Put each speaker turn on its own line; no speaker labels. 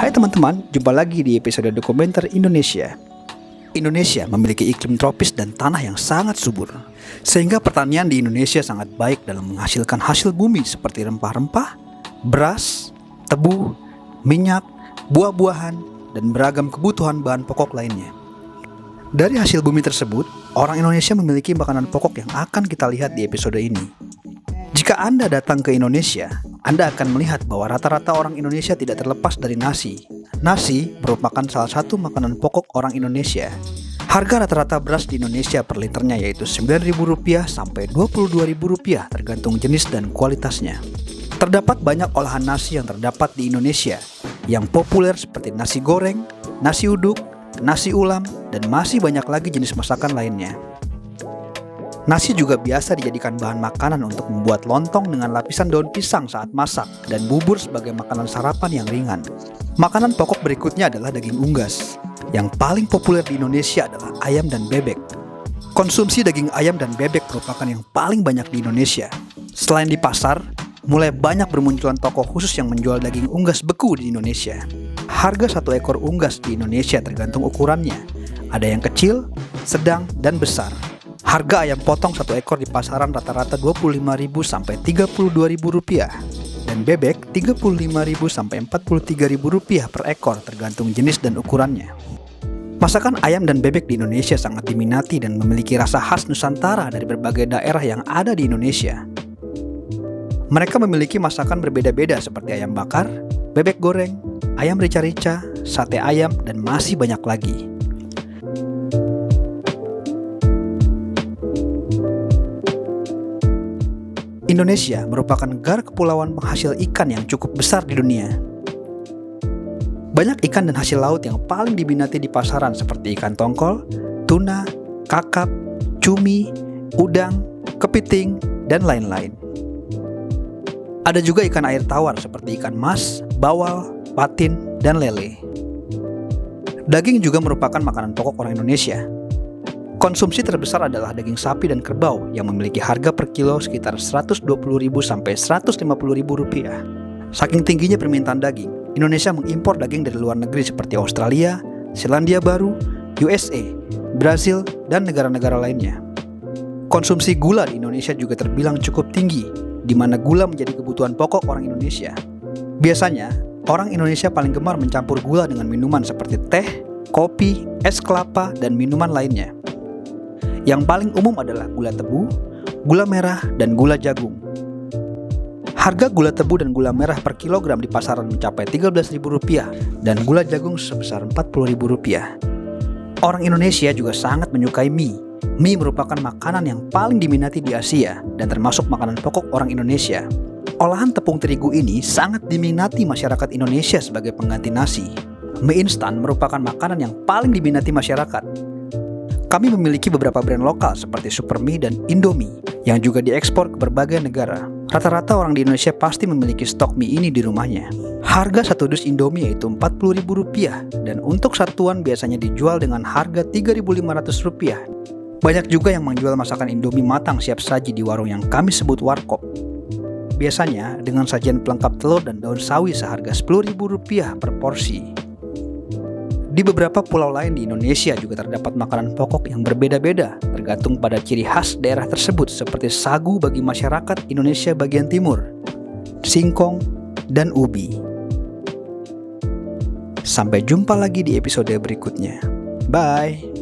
Hai teman-teman, jumpa lagi di episode dokumenter Indonesia. Indonesia memiliki iklim tropis dan tanah yang sangat subur, sehingga pertanian di Indonesia sangat baik dalam menghasilkan hasil bumi seperti rempah-rempah, beras, tebu, minyak, buah-buahan, dan beragam kebutuhan bahan pokok lainnya. Dari hasil bumi tersebut, orang Indonesia memiliki makanan pokok yang akan kita lihat di episode ini. Jika Anda datang ke Indonesia, Anda akan melihat bahwa rata-rata orang Indonesia tidak terlepas dari nasi. Nasi merupakan salah satu makanan pokok orang Indonesia. Harga rata-rata beras di Indonesia per liternya yaitu Rp9.000 sampai Rp22.000 tergantung jenis dan kualitasnya. Terdapat banyak olahan nasi yang terdapat di Indonesia, yang populer seperti nasi goreng, nasi uduk, nasi ulam, dan masih banyak lagi jenis masakan lainnya. Nasi juga biasa dijadikan bahan makanan untuk membuat lontong dengan lapisan daun pisang saat masak dan bubur sebagai makanan sarapan yang ringan. Makanan pokok berikutnya adalah daging unggas. Yang paling populer di Indonesia adalah ayam dan bebek. Konsumsi daging ayam dan bebek merupakan yang paling banyak di Indonesia. Selain di pasar, mulai banyak bermunculan toko khusus yang menjual daging unggas beku di Indonesia. Harga satu ekor unggas di Indonesia tergantung ukurannya. Ada yang kecil, sedang, dan besar. Harga ayam potong satu ekor di pasaran rata-rata Rp25.000 sampai Rp32.000 dan bebek Rp35.000 sampai Rp43.000 per ekor tergantung jenis dan ukurannya. Masakan ayam dan bebek di Indonesia sangat diminati dan memiliki rasa khas Nusantara dari berbagai daerah yang ada di Indonesia. Mereka memiliki masakan berbeda-beda seperti ayam bakar, bebek goreng, ayam rica-rica, sate ayam, dan masih banyak lagi. Indonesia merupakan negara kepulauan penghasil ikan yang cukup besar di dunia. Banyak ikan dan hasil laut yang paling diminati di pasaran seperti ikan tongkol, tuna, kakap, cumi, udang, kepiting, dan lain-lain. Ada juga ikan air tawar seperti ikan mas, bawal, patin, dan lele. Daging juga merupakan makanan pokok orang Indonesia. Konsumsi terbesar adalah daging sapi dan kerbau yang memiliki harga per kilo sekitar Rp120.000 sampai Rp150.000. Saking tingginya permintaan daging, Indonesia mengimpor daging dari luar negeri seperti Australia, Selandia Baru, USA, Brasil, dan negara-negara lainnya. Konsumsi gula di Indonesia juga terbilang cukup tinggi, di mana gula menjadi kebutuhan pokok orang Indonesia. Biasanya, orang Indonesia paling gemar mencampur gula dengan minuman seperti teh, kopi, es kelapa, dan minuman lainnya. Yang paling umum adalah gula tebu, gula merah, dan gula jagung. Harga gula tebu dan gula merah per kilogram di pasaran mencapai Rp13.000 dan gula jagung sebesar Rp40.000. Orang Indonesia juga sangat menyukai mie. Mie merupakan makanan yang paling diminati di Asia dan termasuk makanan pokok orang Indonesia. Olahan tepung terigu ini sangat diminati masyarakat Indonesia sebagai pengganti nasi. Mie instan merupakan makanan yang paling diminati masyarakat. Kami memiliki beberapa brand lokal seperti Supermie dan Indomie yang juga diekspor ke berbagai negara. Rata-rata orang di Indonesia pasti memiliki stok mie ini di rumahnya. Harga satu dus Indomie yaitu Rp40.000 dan untuk satuan biasanya dijual dengan harga Rp3.500. Banyak juga yang menjual masakan Indomie matang siap saji di warung yang kami sebut warkop. Biasanya dengan sajian pelengkap telur dan daun sawi seharga Rp10.000 per porsi. Di beberapa pulau lain di Indonesia juga terdapat makanan pokok yang berbeda-beda tergantung pada ciri khas daerah tersebut seperti sagu bagi masyarakat Indonesia bagian timur, singkong, dan ubi. Sampai jumpa lagi di episode berikutnya. Bye!